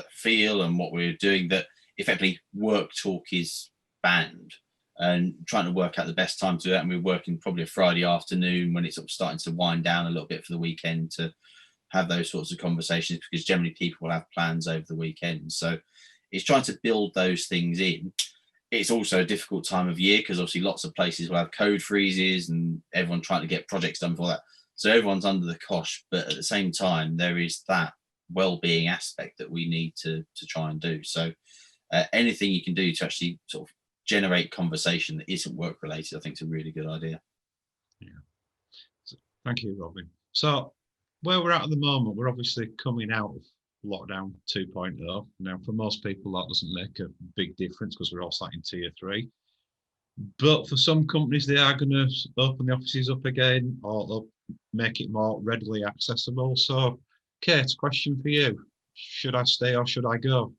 feel and what we're doing. That effectively work talk is banned, and trying to work out the best time to do that. And we're working probably a Friday afternoon when it's sort of starting to wind down a little bit for the weekend to have those sorts of conversations, because generally people will have plans over the weekend. So it's trying to build those things in. It's also a difficult time of year because obviously lots of places will have code freezes and everyone trying to get projects done for that. So everyone's under the cosh, but at the same time, there is that well-being aspect that we need to try and do. So anything you can do to actually sort of generate conversation that isn't work related, I think is a really good idea. Yeah. So, thank you, Robin. So where we're at the moment, we're obviously coming out of lockdown 2.0. Now, for most people, that doesn't make a big difference because we're all sat in tier 3. But for some companies, they are going to open the offices up again, or they'll make it more readily accessible. So, Kate, question for you. Should I stay or should I go?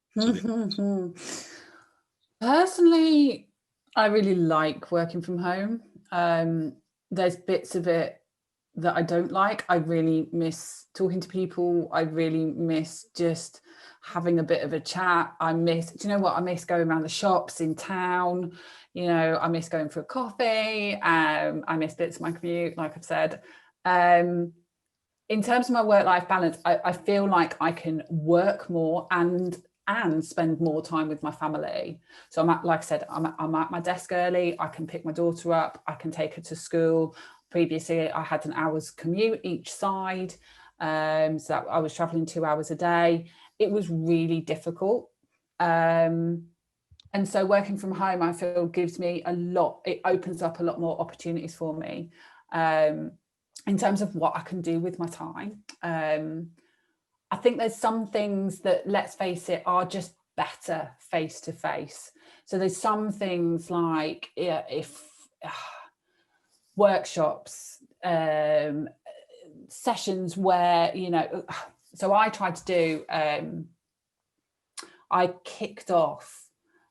Personally, I really like working from home. There's bits of it that I don't like. I really miss talking to people. I really miss just having a bit of a chat. Do you know what? I miss going around the shops in town. You know, I miss going for a coffee. I miss bits of my commute, like I've said. In terms of my work-life balance, I feel like I can work more and spend more time with my family. So like I said, I'm at my desk early. I can pick my daughter up. I can take her to school. Previously, I had an hour's commute each side. So that I was traveling 2 hours a day. It was really difficult. And so working from home, I feel gives me it opens up a lot more opportunities for me in terms of what I can do with my time. I think there's some things that, let's face it, are just better face to face. So there's some things like workshops, sessions where, you know, so I tried to do, I kicked off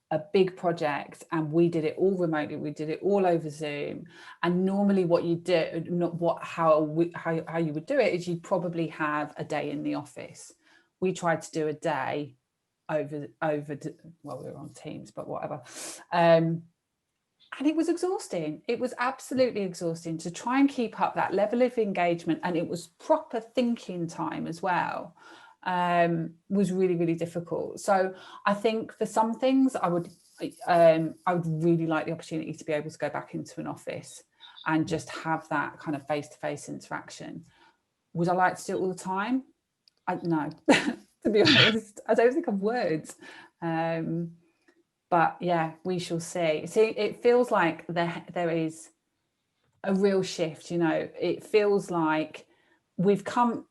a big project and we did it all remotely. We did it all over Zoom. And normally what you do, how you would do it is you'd probably have a day in the office. We tried to do a day over well, we were on Teams, but whatever. And it was exhausting. It was absolutely exhausting to try and keep up that level of engagement. And it was proper thinking time as well. Was really, really difficult. So I think for some things I would really like the opportunity to be able to go back into an office and just have that kind of face-to-face interaction. Would I like to do it all the time? No, to be honest, I don't think I've words. But yeah, we shall see. See, it feels like there is a real shift, you know. It feels like we've come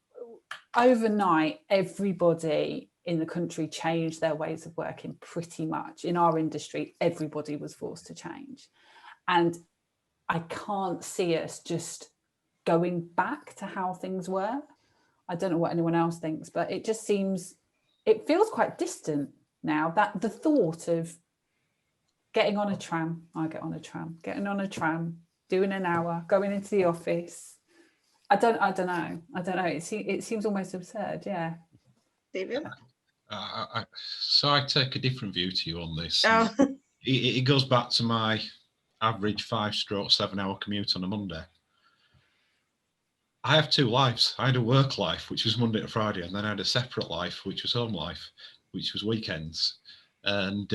overnight, everybody in the country changed their ways of working pretty much. In our industry, everybody was forced to change. And I can't see us just going back to how things were. I don't know what anyone else thinks, but it just it feels quite distant now, that the thought of getting on a tram, getting on a tram, doing an hour, going into the office. I don't know. It seems almost absurd. Yeah. David? So I take a different view to you on this. Oh. It goes back to my average 5/7 hour commute on a Monday. I have two lives. I had a work life, which was Monday to Friday, and then I had a separate life, which was home life, which was weekends. And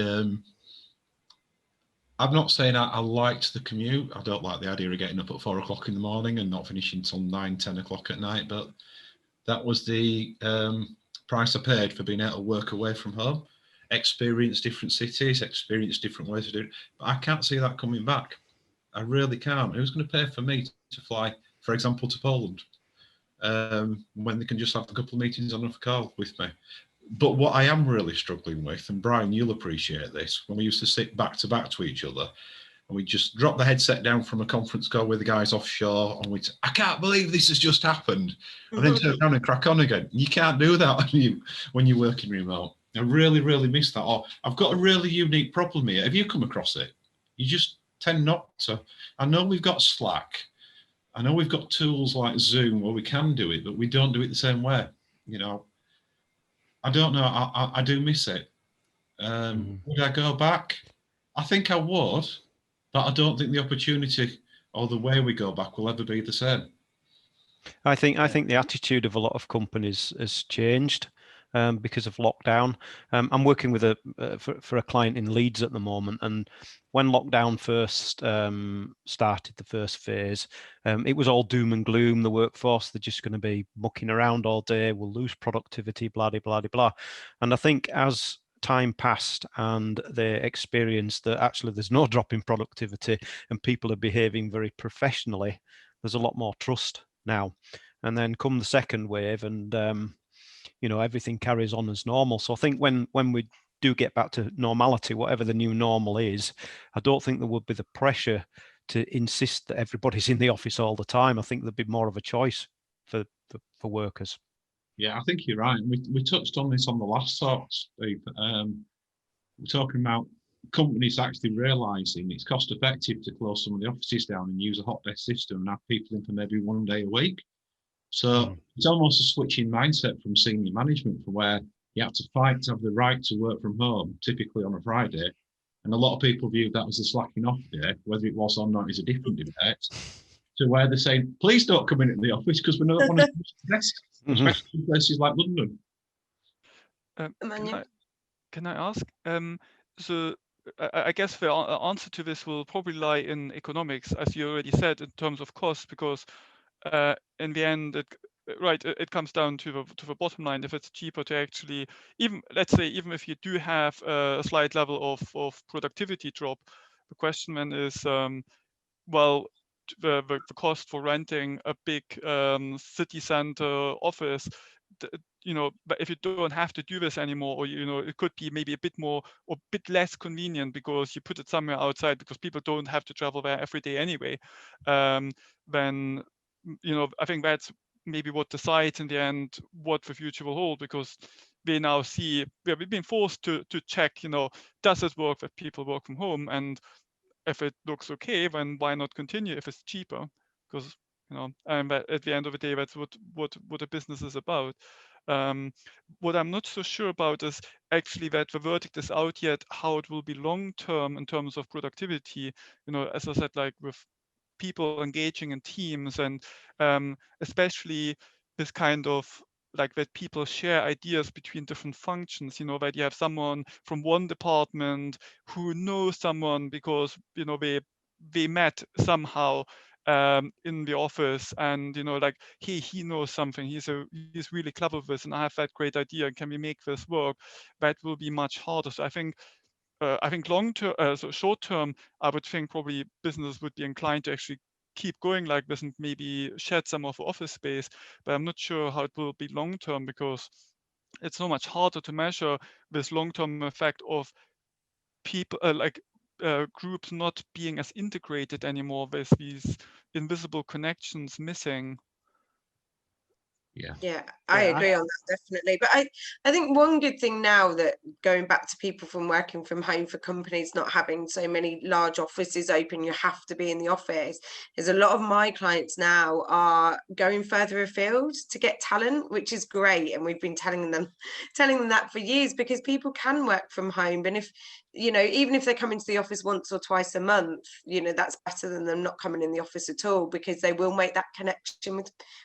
I'm not saying I liked the commute. I don't like the idea of getting up at 4 o'clock in the morning and not finishing till 9, 10 o'clock at night, but that was the price I paid for being able to work away from home, experience different cities, experience different ways of doing it. But I can't see that coming back. I really can't. Who's going to pay for me to fly, for example, to Poland when they can just have a couple of meetings on a call with me? But what I am really struggling with, and Brian, you'll appreciate this, when we used to sit back to back to each other, and we just drop the headset down from a conference call with the guys offshore, and we'd say, I can't believe this has just happened, and then turn around and crack on again. You can't do that when you're working remote. I really, really miss that. Or I've got a really unique problem here. Have you come across it? You just tend not to. I know we've got Slack. I know we've got tools like Zoom where we can do it, but we don't do it the same way. You know, I don't know. I do miss it. Would I go back? I think I would, but I don't think the opportunity or the way we go back will ever be the same. I think the attitude of a lot of companies has changed because of lockdown. I'm working with for a client in Leeds at the moment, and when lockdown first started, the first phase, it was all doom and gloom. The workforce, they're just going to be mucking around all day. We'll lose productivity, blah, blah, blah, blah. And I think as time passed and they experienced that actually there's no drop in productivity and people are behaving very professionally, there's a lot more trust now. And then come the second wave and everything carries on as normal. So I think when we do get back to normality, whatever the new normal is, I don't think there would be the pressure to insist that everybody's in the office all the time. I think there'd be more of a choice for workers. Yeah, I think you're right. We touched on this on the last talk, Steve. We're talking about companies actually realising it's cost effective to close some of the offices down and use a hot desk system and have people in for maybe 1 day a week. So it's almost a switch in mindset from senior management, for where you have to fight to have the right to work from home, typically on a Friday. And a lot of people view that as a slacking off day, whether it was or not is a different debate, to where they're saying, please don't come into the office because we don't want to use the desk, especially in places like London. Can I ask? So I guess the answer to this will probably lie in economics, as you already said, in terms of cost, because in the end, it comes down to the bottom line. If it's cheaper to actually, even if you do have a slight level of productivity drop, the question then is, well, the cost for renting a big city center office, but if you don't have to do this anymore, or it could be maybe a bit more or a bit less convenient because you put it somewhere outside because people don't have to travel there every day anyway, then I think that's maybe what decides in the end what the future will hold, because we now see we've been forced to check, does it work that people work from home, and if it looks okay, then why not continue if it's cheaper? Because and at the end of the day, that's what a business is about. What I'm not so sure about is actually that the verdict is out yet, how it will be long term in terms of productivity. As I said, like with people engaging in teams, and especially this kind of like that people share ideas between different functions, that you have someone from one department who knows someone because they met somehow in the office, and like, hey, he knows something, he's really clever with this, and I have that great idea, can we make this work? That will be much harder. So I think long term, so short term, I would think probably businesses would be inclined to actually keep going like this and maybe shed some of the office space. But I'm not sure how it will be long term, because it's so much harder to measure this long term effect of people groups not being as integrated anymore, with these invisible connections missing. Yeah, I agree on that, definitely. But I think one good thing now, that going back to people from working from home, for companies not having so many large offices open, you have to be in the office, is a lot of my clients now are going further afield to get talent, which is great. And we've been telling them that for years, because people can work from home. And if, you know, even if they come into the office once or twice a month, you know, that's better than them not coming in the office at all, because they will make that connection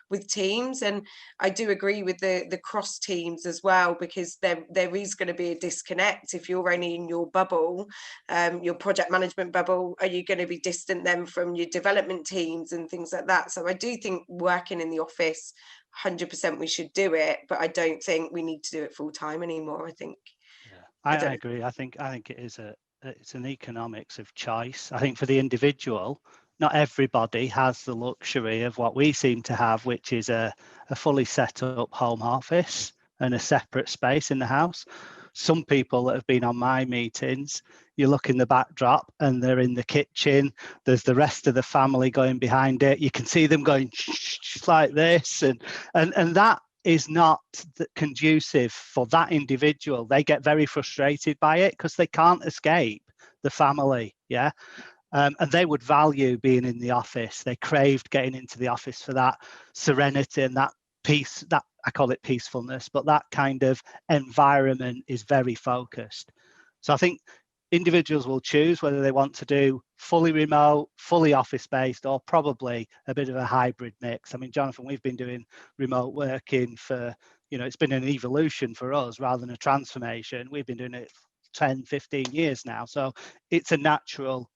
with teams. And I do agree with the cross teams as well, because there is going to be a disconnect if you're only in your bubble, your project management bubble. Are you going to be distant then from your development teams and things like that? So I do think working in the office, 100% we should do it, but I don't think we need to do it full time anymore. I think. I agree. I think it is it's an economics of choice. I think for the individual, not everybody has the luxury of what we seem to have, which is a fully set up home office and a separate space in the house. Some people that have been on my meetings, you look in the backdrop and they're in the kitchen. There's the rest of the family going behind it. You can see them going like this, and that is not conducive for that individual. They get very frustrated by it because they can't escape the family. Yeah. And they would value being in the office. They craved getting into the office for that serenity and that peace, that I call it peacefulness, but that kind of environment is very focused. So I think individuals will choose whether they want to do fully remote, fully office-based, or probably a bit of a hybrid mix. I mean, Jonathan, we've been doing remote working for, you know, it's been an evolution for us rather than a transformation. We've been doing it 10, 15 years now. So it's a natural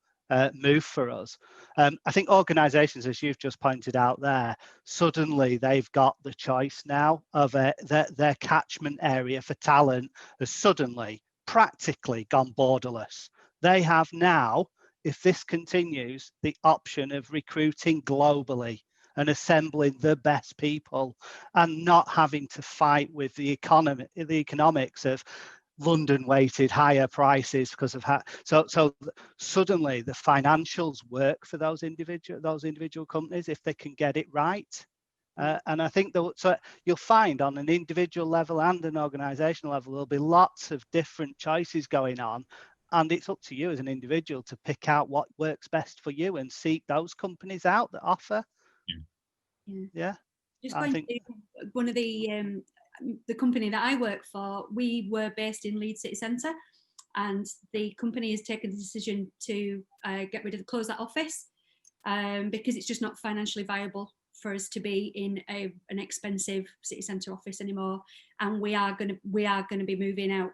move for us. I think organisations, as you've just pointed out there, suddenly they've got the choice now of their catchment area for talent has suddenly practically gone borderless. They have now, if this continues, the option of recruiting globally and assembling the best people and not having to fight with the economics of London weighted higher prices because of how, so suddenly the financials work for those individual companies if they can get it right. And I think so you'll find on an individual level and an organizational level, there'll be lots of different choices going on. And it's up to you as an individual to pick out what works best for you and seek those companies out that offer. Yeah. Just going to one of the company that I work for, we were based in Leeds City Centre, and the company has taken the decision to close that office because it's just not financially viable for us to be in an expensive city centre office anymore, and we are going to be moving out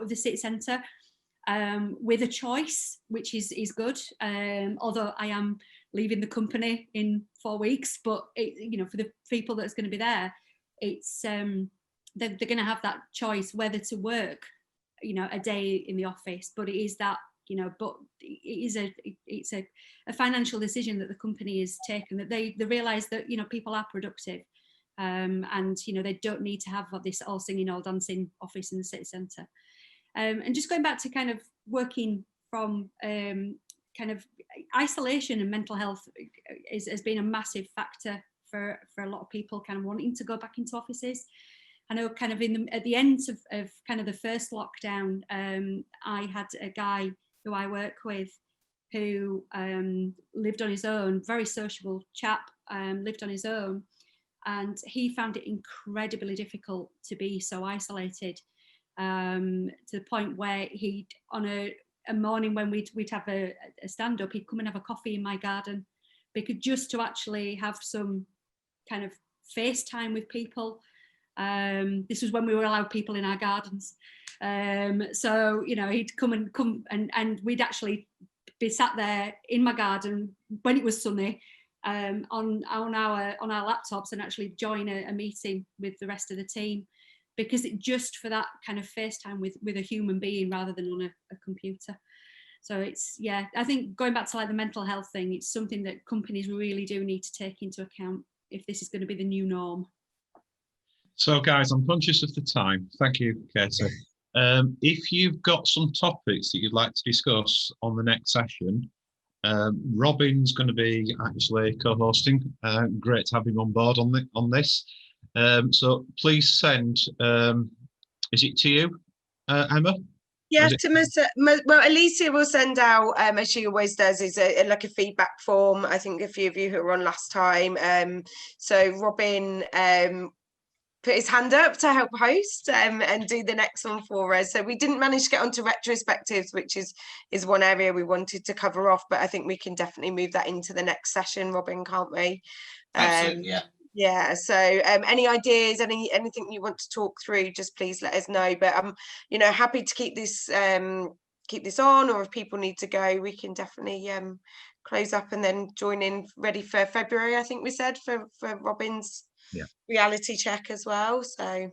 of the city centre with a choice, which is good. Although I am leaving the company in 4 weeks, but you know, for the people that's going to be there, it's they're going to have that choice whether to work, you know, a day in the office. But it is that, you know, but it's a financial decision that the company has taken, that they realise that, you know, people are productive, and you know, they don't need to have this all singing, all dancing office in the city centre. And just going back to kind of working from kind of isolation and mental health has been a massive factor for a lot of people kind of wanting to go back into offices. I know kind of at the end of kind of the first lockdown, I had a guy who I work with who lived on his own, very sociable chap, lived on his own, and he found it incredibly difficult to be so isolated, to the point where he'd, on a morning when we'd have a stand-up, he'd come and have a coffee in my garden, because just to actually have some kind of FaceTime with people. This was when we were allowed people in our gardens. So, you know, he'd come and we'd actually be sat there in my garden when it was sunny, on our laptops, and actually join a meeting with the rest of the team, because it just for that kind of FaceTime with a human being rather than on a computer. So it's, yeah, I think going back to like the mental health thing, it's something that companies really do need to take into account if this is going to be the new norm. So guys, I'm conscious of the time. Thank you, Katie. If you've got some topics that you'd like to discuss on the next session, Robin's going to be actually co-hosting. Great to have him on board on this. So please send, is it to you, Emma? Yeah, well, Alicia will send out, as she always does, is like a feedback form. I think a few of you who were on last time. So Robin put his hand up to help host and do the next one for us. So we didn't manage to get onto retrospectives, which is one area we wanted to cover off, but I think we can definitely move that into the next session, Robin, can't we? Absolutely, yeah. Yeah, so any ideas, anything you want to talk through, just please let us know. But I'm, you know, happy to keep this on, or if people need to go, we can definitely close up and then join in ready for February, I think we said, for Robin's reality check as well. So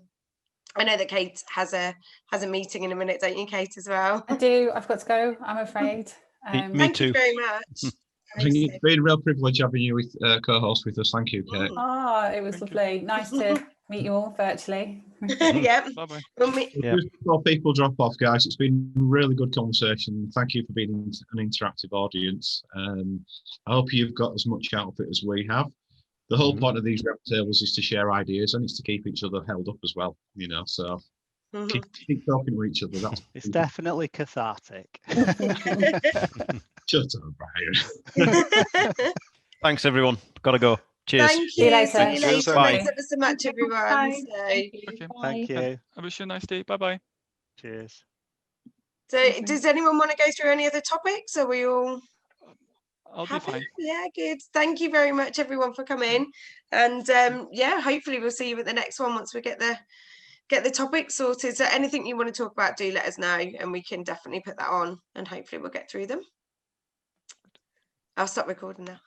I know that Kate has a meeting in a minute, don't you, Kate, as well? I do. I've got to go, I'm afraid. Me Thank too. you very much. I think it's been a real privilege having you with co-host with us. Thank you, Kate. Oh, it was lovely. Nice to meet you all virtually. Yeah. Bye-bye. Just before people drop off, guys, it's been a really good conversation. Thank you for being an interactive audience. I hope you've got as much out of it as we have. The whole point of these roundtables is to share ideas, and it's to keep each other held up as well, you know, so keep talking to each other. It's definitely cathartic. Shut up, Brian. Thanks, everyone. Gotta go. Cheers. Thank you. See you later. See you later. Bye. Thanks ever so much, everyone. Bye. So, Okay. Thank you. I wish you a nice day. Bye-bye. Cheers. does anyone want to go through any other topics? Are we all I'll be happy? fine. Yeah, good. Thank you very much, everyone, for coming. And yeah, hopefully we'll see you at the next one once we get the topics sorted. So anything you want to talk about, do let us know, and we can definitely put that on, and hopefully we'll get through them. I'll stop recording now.